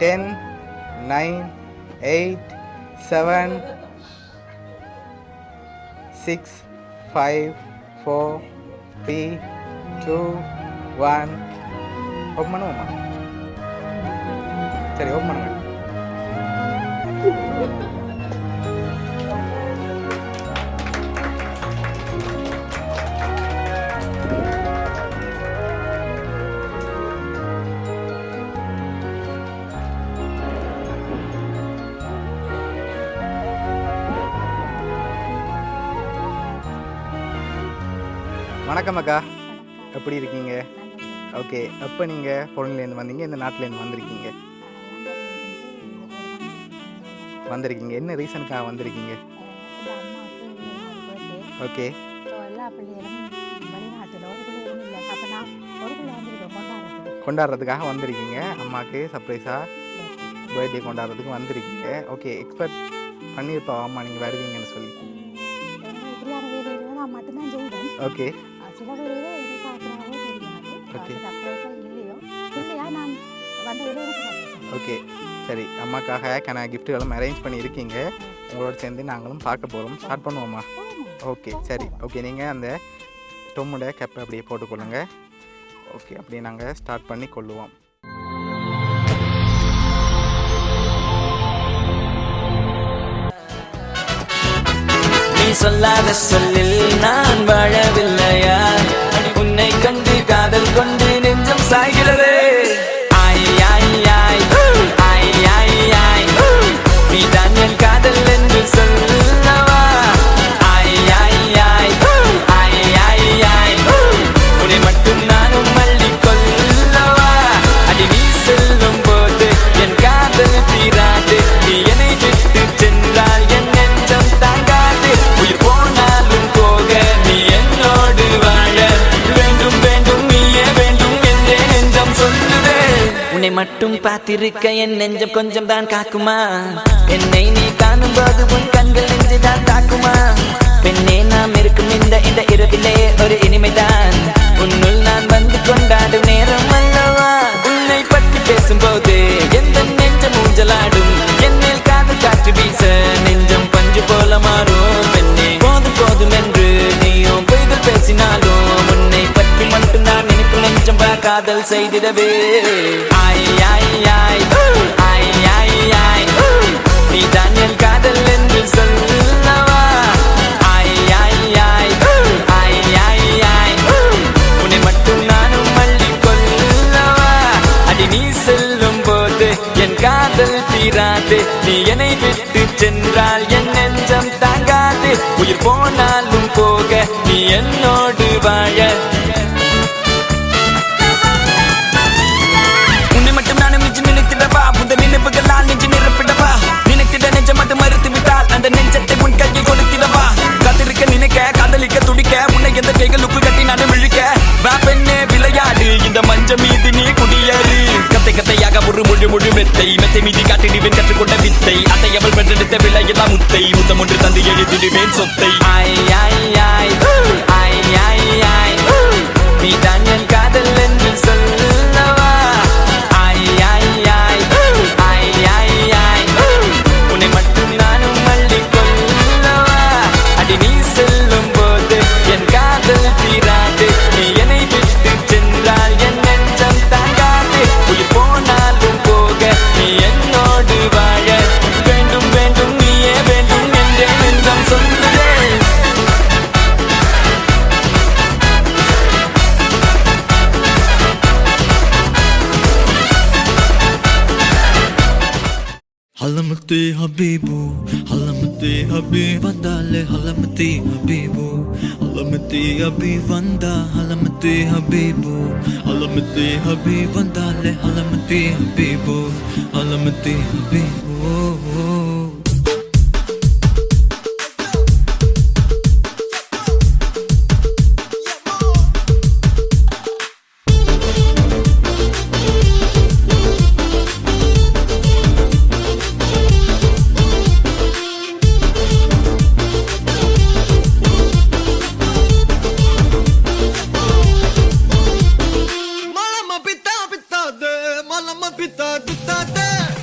10, 9, 8, 7, 6, 5, 4, 3, 2, 1. Open பண்ணுவோமா? சரி, open பண்ணுங்க. வணக்கம் அக்கா, எப்படி இருக்கீங்க? ஓகே, எப்போ நீங்கள் ஃபாரின்லேருந்து வந்தீங்க? இந்த நாட்டிலேருந்து வந்திருக்கீங்க? என்ன ரீசனுக்காக வந்திருக்கீங்க? ஓகே, கொண்டாடுறதுக்காக வந்திருக்கீங்க. அம்மாவுக்கு சர்ப்ரைஸாக பர்த்டே கொண்டாடுறதுக்கு வந்திருக்கீங்க. ஓகே, எக்ஸ்பெக்ட் பண்ணியிருப்பா அம்மா நீங்கள் வருவீங்கன்னு சொல்லி. ஓகே ஓகே, சரி. அம்மாக்காக கிஃப்ட்டுகளும் அரேஞ்ச் பண்ணியிருக்கீங்க. உங்களோட சேர்ந்து நாங்களும் பார்க்க போகிறோம். ஸ்டார்ட் பண்ணுவோம்மா? ஓகே, சரி. ஓகே, நீங்கள் அந்த டொம்முடைய கேப்பை அப்படியே போட்டுக்கொள்ளுங்க. ஓகே, அப்படியே நாங்கள் ஸ்டார்ட் பண்ணி கொள்ளுவோம். சொல்லாத சொல்லில் நான் வாழவில்லையா? உன்னை கண்டு காதல் கொண்டு நெஞ்சம் சாய்கிறது. நீ தான் என் காதல் என்று சொல்லவா? உன்னை மட்டும் நானும் மல்லி கொள்ளவா? அடி நீ செல்லும் போது என் காதல் தீராது. நீ என்னை விட்டு சென்றால் என் நெஞ்சம் தாங்காது. உயிர் போனாலும் போக நீ என்னோடு வாழ வேண்டும் வேண்டும், நீயே வேண்டும் என்றே நெஞ்சம் சொல்லுதே. உன்னை மட்டும் பார்த்திருக்க என் நெஞ்சம் கொஞ்சம் தான் காக்குமா? என்னை நீ காணும் போது உன் கண்கள் நெஞ்சு தான் தாக்குமா? பெண்ணே, நாம் இருக்கும் இந்த இரவிலே ஒரு இனிமைதான். உன்னுள் நான் வந்து கொண்டாடும் நேரம் அல்லவா? உன்னை பற்றி பேசும்போது எந்த நெஞ்சம் ஊஞ்சலாடும். என்னில் காதல் காற்று வீச நெஞ்சம் பஞ்சு போல மாறும். பெண்ணே, போதும் போதும் என்று நீயும் பொய்கள் பேசினாலும் உன்னை பற்றி மட்டும் நான் நினைக்கும் நெஞ்சம் காதல் செய்திடவே. நீ தான் என் காதல் என்று சொல்லவா? உன்னை மட்டும் நானும் மல்லி கொள்ளவா? அடி நீ செல்லும் போது என் காதல் தீராது. நீ என்னை விட்டு சென்றால் என் நெஞ்சம் தாங்காது. உயிர் போனாலும் போக நீ என்னோடு வாழ. உன்னை மட்டும் நானும் நெஞ்சு நினைத்திடவா? புத நினைவுகளால் நெஞ்சு நிரப்பிடவா? நினைத்திட நெஞ்சம் மட்டும் மறுத்து விட்டால் அந்த நெஞ்சத்தை உன் கையில் கொடுத்திடவா? காத்திருக்க நினைக்க காதலிக்க துடிக்க உன்னை எந்த கைகளுக்கு கட்டி நானும் இழுக்க. வா பெண்ணே, விளையாடு இந்த மஞ்சள் மீது நீ குடியேறு. கத்தையாக ஒரு முழு மெத்தை மீதி காட்டிடுவேன் கற்றுக்கொண்ட வித்தை. அத்தை அவள் பெற்றெடுத்த விலையெல்லாம் முத்தை. முத்தம் ஒன்று தந்து எழுதிடுவேன் சொத்தை. நீ தான் என் காதல் என்று சொல்லவா? உன்னை மட்டும் நானும் மல்லி கொள்ளவா? அடி நீ செல்லும் போது என் காதல் தீராது. நீ என்னை விட்டு சென்றால் என் நெஞ்சம் தாங்காது. உயிர் போனாலும் போக நீ என்னோடு வாழ வேண்டும் வேண்டும், நீயே வேண்டும் என்றே நெஞ்சம் சொல்லுதே. Halamati Habibu, Halamati Habib Vandale, Halamati Habibu, Halamati Habib Vanda, Halamati Habibu, Halamati Habib Vandale, Halamati Habibu, Halamati Habibu. Malama pita de, malama pita de.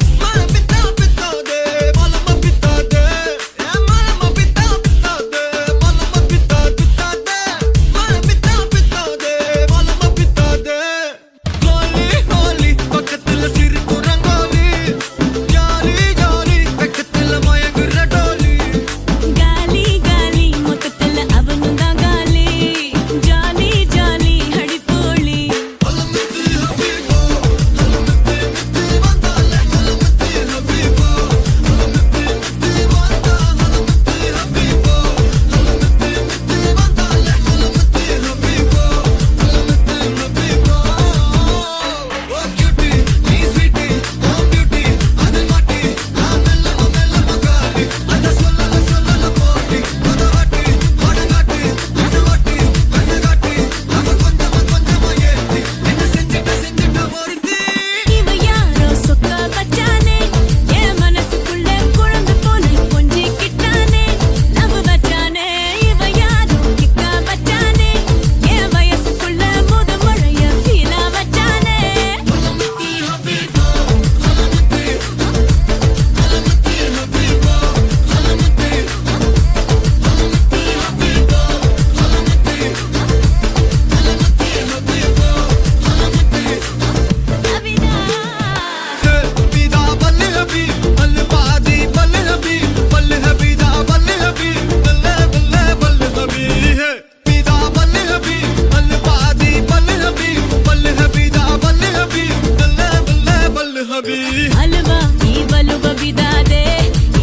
हलवा ई बलु बबिदा दे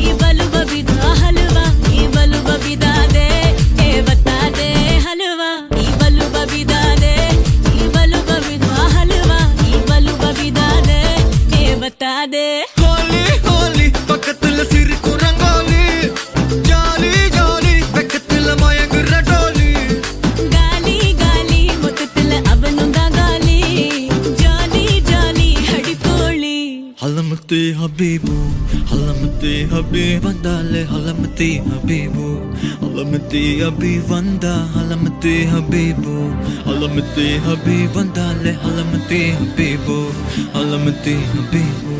ई बलु बबिदा हलवा ई बलु बबिदा दे ए बता दे हलवा ई बलु बबिदा दे ई बलु बबिदा हलवा ई बलु बबिदा दे ए बता दे ஹோலி ஹோலி பக்கத்துல சிறு குரங்கோலி ஜாலி ஜாலி பக்கத்துல மயங்குற டோலி गाली गाली मुततल अबनुंदा गाली जाली जाली हड़कोली ஹலமத்தே ஹபீபு ஹலமத்தே ஹபீப் வந்தாலே ஹலமத்தே ஹபீபு ஹலமத்தே ஹபீப் வந்தா ஹலமத்தே ஹபீபு ஹலமத்தே ஹபீப் வந்தாலே ஹலமத்தே ஹபீபு ஹலமத்தே ஹபீபு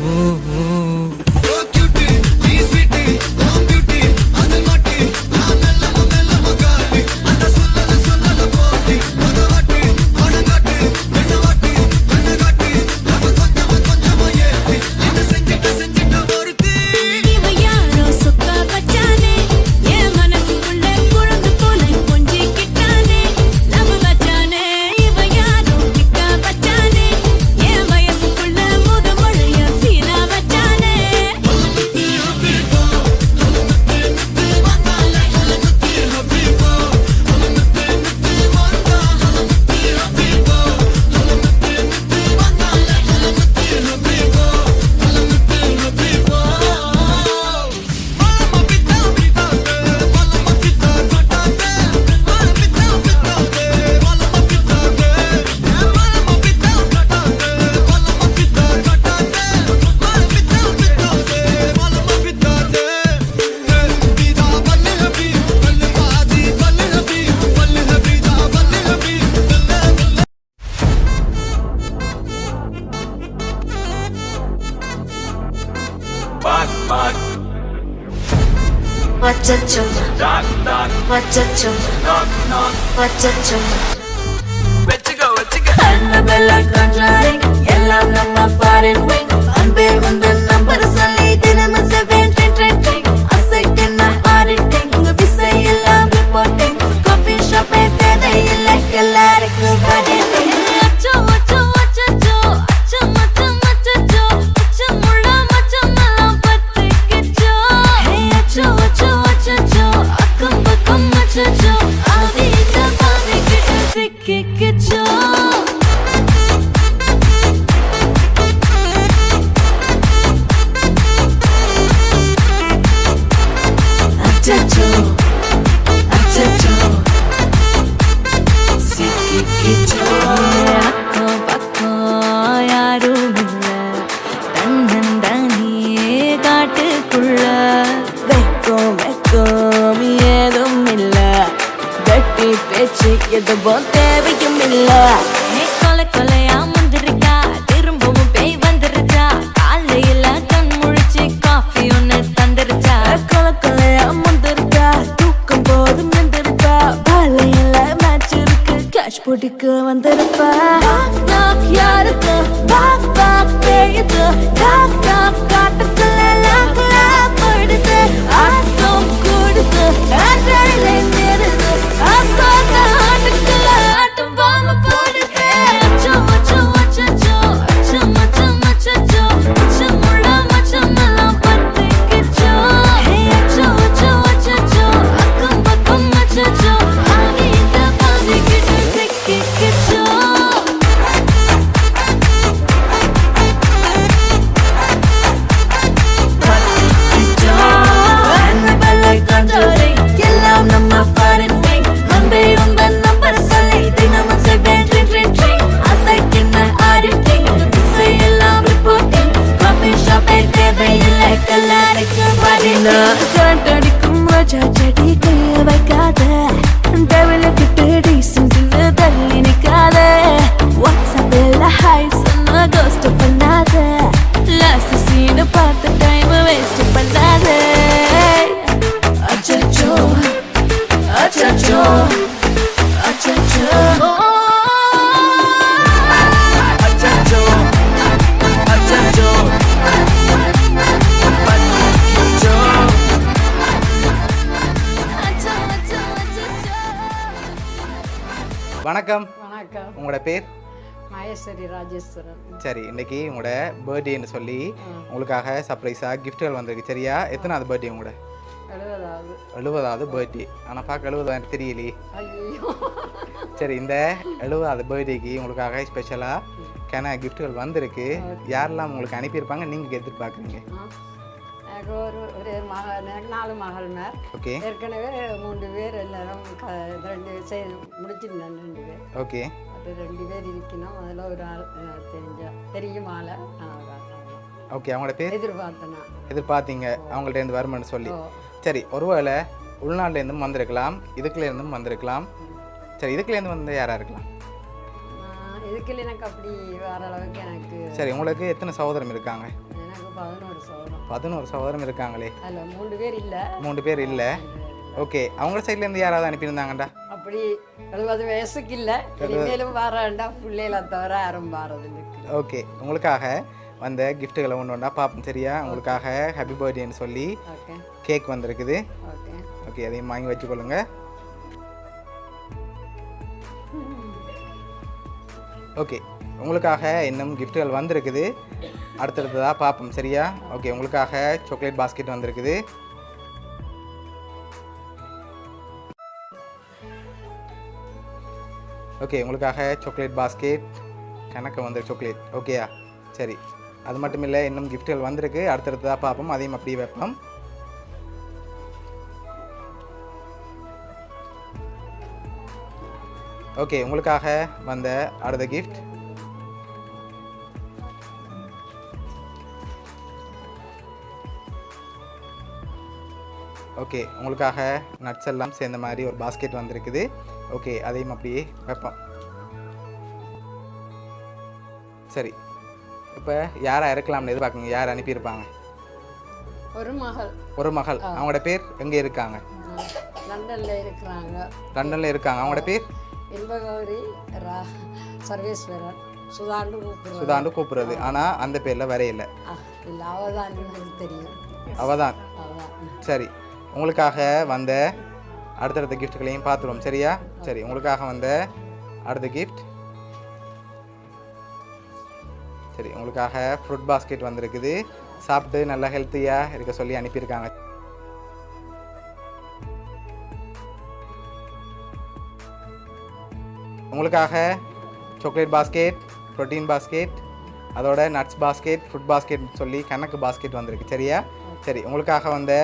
இவ யாரோ சொக்கா பச்சானே என் மனசுக்குள்ள குழந்தை போல கொஞ்சிக்கிட்டானே லவ் பச்சானே இவ யாரோ கிக்கா பச்சானே என் வயசுக்குள்ள முத மழைய சீனா பச்சானே Wachacho, wachacho, wachacho. Annabella conjuring, எல்லாம் நம்ம foreign wing. அன்பே உந்தன் நம்பர் சொல்லி தினமும் 7 அசைக்கின auditing. உங்க விசை எல்லாம் reporting. Coffee shop தேவையில்லை எல்லாருக்கும் பதில். அச்சோ அச்சோ அச்சோ அச்சம் அச்சம் அச்சோ அச்சமுள்ள மச்சமெல்லாம் பத்திக்கிச்சோ. அச்சோ அச்சோ அச்சோ அக்கம் பக்கம் அச்சோ ஆதிட்ட பாதிக்கிட்ட சிக்கிக்கிச்சோ. அச்சோ அச்சோ சிக்கிக்கிச்சோ. அக்கம் பக்கம் யாரும் இல்ல தன்னந்தனியே காட்டுக்குள்ள வெக்கம் வெக்கம் ஏதும் இல்ல கட்டி பேச்சு எதுவும் தேவையும் இல்ல. கொலை கொலையா முந்திருக்கா திரும்பவும் பேய் வந்துருச்சா காலையில கண் முழிச்சு காஃபி ஒன்னு தந்துருச்சா. கொலை கொலையா முந்திருக்கா தூக்கம் போதும் நின்றுருக்கா காலையில மேட்ச் இருக்கு கேஷ் போட்டுக்கு வந்திருப்பா. யாருக்கு பாக் பாக் பேயுது டாக் டாக் காட்டுக்குள்ள லாக்ல படுது ஆட்டம் கூடுது ஆட்டடிலே நேருது ஆசாத ஆட்டுக்குள்ள ஆட்டம் பாம்பு போடுது. அச்சோ அச்சோ அச்சோ அச்சம் அச்சம் அச்சோ அச்சமுள்ள மச்சமெல்லாம் பத்திக்கிச்சோ. அச்சோ அச்சோ அச்சோ அக்கம் பக்கம் அச்சோ ஆகிட்ட பாதிக்கிட்டு சிக்கிக்கிச்சோ. Annabella conjuring, எல்லாம் நம்ம foreign wing. அன்பே உந்தன் நம்பர் சொல்லி தினமும் 7 அசைக்கின auditing. விசை எல்லாம் reporting. Coffee shop தேவையில்லை எல்லாருக்கும் பதில். கரண்ட் அடிக்கும் ரோஜா செடி கைய வைக்காத டெவலப்பிட்டு டீசென்ட்னு தள்ளி நிக்காத. வாட்ஸ்அப்பில் ஹாய் சொன்ன கோஸ்ட் பண்ணாத லாஸ்ட் சீன் பார்த்த டைம் வேஸ்ட் பண்ணாத. அச்சச்சோ அச்சச்சோ அச்சச்சோ அச்சச்சோ அச்சச்சோ பத்திக்கிச்சோ. அச்சோ அச்சோ அச்சச்சோ. வணக்கம், வணக்கம். உங்களோட பேர்? மகேஸ்வரி ராஜேஸ்வரன். சரி, இன்னைக்கு உங்களோட பர்த்டேன்னு சொல்லி உங்களுக்காக சர்ப்ரைஸாக கிஃப்ட்டுகள் வந்திருக்கு. சரியா? எத்தனாவது பர்த்டே உங்களோட? 70வது. 70வது பர்த்டே. ஆனால் பார்க்க 70 எனக்கு தெரியலையே. ஐயோ. சரி, இந்த 70வது பர்த்டேக்கு உங்களுக்காக ஸ்பெஷலாக கிஃப்ட்டுகள் வந்திருக்கு. யாரெல்லாம் உங்களுக்கு அனுப்பியிருப்பாங்க நீங்கள் எதிர்பார்க்குறீங்க? எனக்கு ஒரு மகள், எனக்கு 4 மகள்மார். ஓகே ஏற்கனவே 3 பேர் எல்லாரும் 2 முடிச்சிருந்தேன். 2 பேர். ஓகே அது 2 பேர் இருக்கணும். அதில் ஒரு ஆள் தெரியும் ஆளை ஓகே அவங்களோட பேர் எதிர்பார்த்தேன். எதிர்பார்த்தீங்க அவங்கள்ட்ட இருந்து வருமானு சொல்லி. சரி, ஒருவேளை உள்நாட்டிலேருந்தும் வந்திருக்கலாம், இதுக்குலேருந்தும் வந்திருக்கலாம். சரி, இதுக்குலேருந்து வந்து யாராக இருக்கலாம்? இதுக்குள்ள எனக்கு அப்படி வர அளவுக்கு எனக்கு. சரி, உங்களுக்கு எத்தனை சகோதரம் இருக்காங்க? எனக்கு 11 சகோதரம். 11 சகோதரம் இருக்காங்களே. அதில் 3 பேர் இல்லை. 3 பேர் இல்லை. ஓகே, அவங்க சைட்லேருந்து யாராவது அனுப்பியிருந்தாங்கண்டா? அப்படி 70 வயசுக்கு இல்லை, இனிமேலும் வரேன்டா பிள்ளைகளை தவிர யாரும் வாரது. ஓகே, உங்களுக்காக வந்த கிஃப்ட்டுகளை ஒன்று ஒன்றா பார்ப்போம். சரியா? உங்களுக்காக ஹாப்பி பர்த்டேன்னு சொல்லி ஓகே கேக் வந்திருக்குது. ஓகே ஓகே, அதையும் வாங்கி வச்சுக்கொள்ளுங்க. ஓகே, உங்களுக்காக இன்னும் கிஃப்ட்டுகள் வந்திருக்குது. அடுத்தடுத்ததாக பார்ப்போம். சரியா? ஓகே, உங்களுக்காக சாக்லேட் பாஸ்கெட் வந்திருக்குது. ஓகே, உங்களுக்காக சாக்லேட் பாஸ்கெட் கணக்கு வந்து சாக்லேட். ஓகேயா? சரி, அது மட்டும் இல்லை, இன்னும் கிஃப்ட்டுகள் வந்திருக்கு. அடுத்தடுத்ததாக பார்ப்போம். அதையும் அப்படியே வைப்போம். ஓகே, உங்களுக்காக வந்த அடுத்த கிஃப்ட் ஓகே, உங்களுக்காக நட்ஸ் எல்லாம் சேர்ந்த மாதிரி ஒரு பாஸ்கெட் வந்திருக்குது. ஓகே, அதையும் அப்படியே வைப்போம். சரி, இப்போ யாராக இருக்கலாம்னு எதிர்பார்க்குங்க? யார் அனுப்பியிருப்பாங்க? ஒரு மகள். ஒரு மகள். அவங்களோட பேர் எங்கே இருக்காங்க? லண்டனில் இருக்கிறாங்க. லண்டனில் இருக்காங்க. அவங்களோட பேர் இன்பகௌரி சர்வேஸ்வரன். சுதாண்டு கூப்பிடுறது. ஆனால் அந்த பேரில் வரையில்லை. இல்லை, அவதான் எனக்கு தெரியும். அவதான். அவதான். சரி, உங்களுக்காக வந்த அடுத்தடுத்த கிஃப்ட்டுகளையும் பார்த்துருவோம். சரியா? சரி, உங்களுக்காக வந்த அடுத்த கிஃப்ட். சரி, உங்களுக்காக ஃப்ரூட் பாஸ்கெட் வந்திருக்குது. சாப்பிட்டு நல்லா ஹெல்த்தியாக இருக்க சொல்லி அனுப்பியிருக்காங்க. உங்களுக்காக சாக்லேட் பாஸ்கெட், ப்ரோட்டீன் பாஸ்கெட், அதோட நட்ஸ் பாஸ்கெட், ஃப்ரூட் பாஸ்கெட் சொல்லி கணக்கு பாஸ்கெட் வந்திருக்கு. சரியா? சரி, உங்களுக்காக வந்த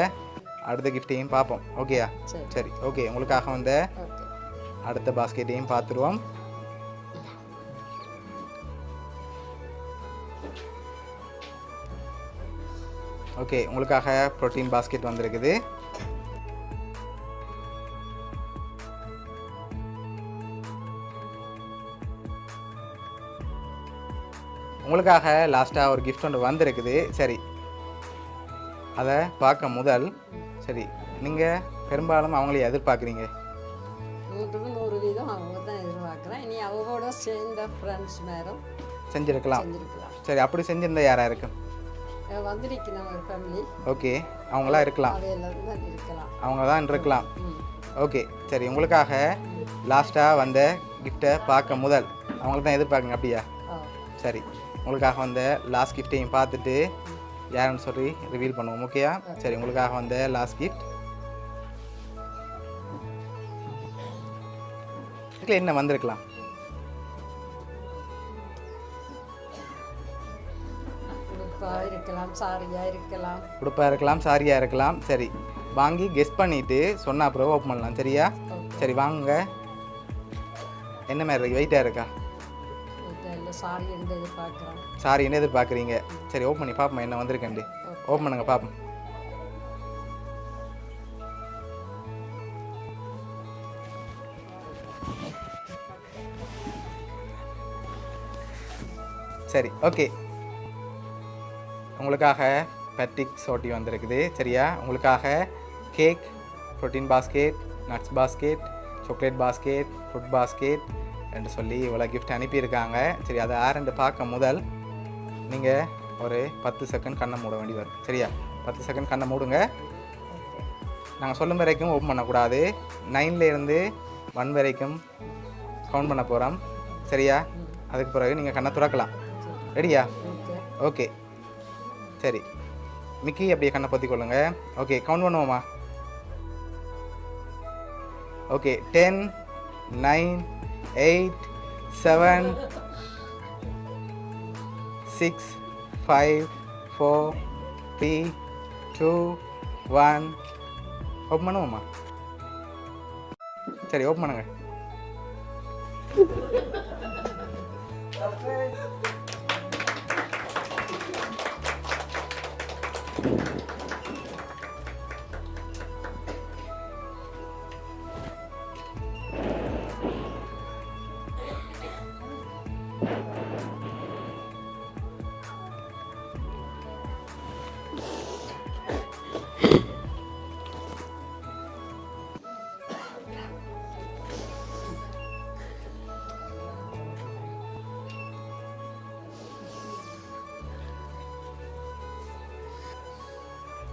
அடுத்த கிஃப்ட்டையும் பார்ப்போம். ஓகேயா? சரி, ஓகே, உங்களுக்காக வந்த அடுத்த பாஸ்கெட்டையும் பார்த்துருவோம். ஓகே, உங்களுக்காக ப்ரோட்டீன் பாஸ்கெட் வந்திருக்குது. உங்களுக்காக லாஸ்ட்டாக ஒரு கிஃப்ட் ஒன்று வந்திருக்குது. சரி, அதை பார்க்க முதல். சரி, நீங்கள் பெரும்பாலும் அவங்களே எதிர்பார்க்குறீங்க? 100க்கு 100 வீதம் அவங்க தான் எதிர்பார்க்குறேன். இனி அவங்களோட சேர்ந்த ஃப்ரெண்ட்ஸ் மேலும் செஞ்சுருக்கலாம். செஞ்சுருக்கலாம். சரி, அப்படி செஞ்சிருந்தா யாராக இருக்கும்? வந்திருக்கணும் ஒரு ஃபேமிலி. ஓகே, அவங்களா இருக்கலாம். அவையெல்லாம் தான் இருக்கலாம். அவங்க தான் இருக்கலாம். ஓகே, சரி, உங்களுக்காக லாஸ்ட்டாக வந்த கிஃப்டை பார்க்க முதல் அவங்கள தான் எதிர்பார்க்குங்க. அப்படியா? சரி, உங்களுக்காக வந்த லாஸ்ட் கிஃப்டையும் பார்த்துட்டு யாருன்னு சொல்லி ரிவீல் பண்ணுவோம். ஓகேயா? சரி, உங்களுக்காக வந்த லாஸ்ட் கிஃப்ட். இதுல என்ன வந்திருக்கலாம்? உடுப்பாக இருக்கலாம், சாரியாக இருக்கலாம். உடுப்பாக இருக்கலாம், சாரியாக இருக்கலாம். சரி, வாங்கி கெஸ் பண்ணிவிட்டு சொன்னால் அப்புறம் ஓப்பன் பண்ணலாம். சரியா? சரி, வாங்க. என்ன மாதிரி இருக்கு? வெயிட்டாக இருக்கா? சாரி என்று எதிர்பார்க்குறேன். சாரி என்ன எதிர்பார்க்குறீங்க? சரி, ஓப்பன் பண்ணி பார்ப்போம் என்ன வந்திருக்கேன்டி. ஓப்பன் பண்ணுங்க பார்ப்போம். சரி, ஓகே, உங்களுக்காக பேட்டிக் சோட்டி வந்திருக்குது. சரியா? உங்களுக்காக cake, protein basket, nuts basket, chocolate basket, fruit basket என்று சொல்லி இவ்வளோ கிஃப்ட் அனுப்பியிருக்காங்க. சரி, அதை ஆரண்டு பார்க்க முதல் நீங்கள் ஒரு 10 செகண்ட் கண்ணை மூட வேண்டி வரும். சரியா? 10 செகண்ட் கண்ணை மூடுங்க. நாங்கள் சொல்லும் வரைக்கும் ஓப்பன் பண்ணக்கூடாது. 9லேருந்து 1 வரைக்கும் கவுண்ட் பண்ண போகிறோம். சரியா? அதுக்கு பிறகு நீங்கள் கண்ணை துறக்கலாம். ரெடியா? ஓகே. ஓகே சரி. மிக்கி அப்படியே கண்ணை பொத்தி கொள்ளுங்க. ஓகே கவுண்ட் பண்ணுவோமா? ஓகே 10 9 8 7 6 5 4 3 2 1 ஓப்பன் பண்ணுவோமா? சரி ஓப்பன் பண்ணுங்க.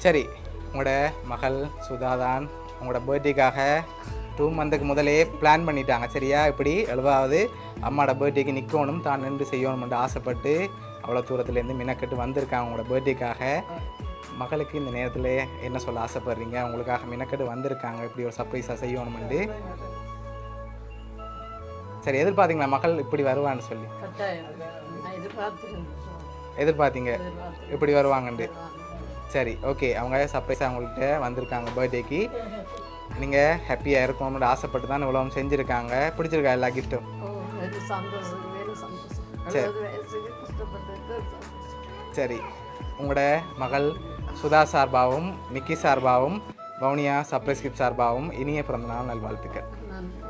சரி, உங்களோட மகள் சுதாதான் உங்களோட பர்த்டேக்காக 2 மந்த்துக்கு முதலே பிளான் பண்ணிட்டாங்க. சரியா? இப்படி 7வது அம்மாவோட பர்த்டேக்கு நிற்கணும், தான் நின்று செய்யணும்னு ஆசைப்பட்டு அவ்வளோ தூரத்துலேருந்து மினக்கட்டு வந்திருக்காங்க உங்களோட பர்த்டேக்காக. மகளுக்கு இந்த நேரத்தில் என்ன சொல்ல ஆசைப்படுறீங்க? உங்களுக்காக மினக்கட்டு வந்திருக்காங்க இப்படி ஒரு சர்ப்ரைஸாக செய்யணும்னு. சரி, எதிர்பார்த்தீங்களா மகள் இப்படி வருவான்னு சொல்லி? கட்டாயம் நான் எதிர்பார்த்தீங்க இப்படி வருவாங்கன்ட்டு? சரி ஓகே. அவங்க சர்ப்ரைஸாக அவங்கள்ட்ட வந்திருக்காங்க பர்த்டேக்கு. நீங்கள் ஹாப்பியாக இருக்கணும்னு ஆசைப்பட்டு தான் இவ்வளோ செஞ்சுருக்காங்க. பிடிச்சிருக்கா எல்லா கிஃப்ட்டும்? வெரி சந்தோஷம், வெரி சந்தோஷம். சரி. 60 வயசுக்கு கஷ்டப்பட்டது சந்தோஷம். சரி, உங்களோட மகள் சுதா சார்பாகவும் மிக்கி சார்பாகவும் வவுனியா சர்ப்ரைஸ் கிஃப்ட் சார்பாகவும் இனிய பிறந்தநாள் நல்வாழ்த்துக்கள். நன்றி.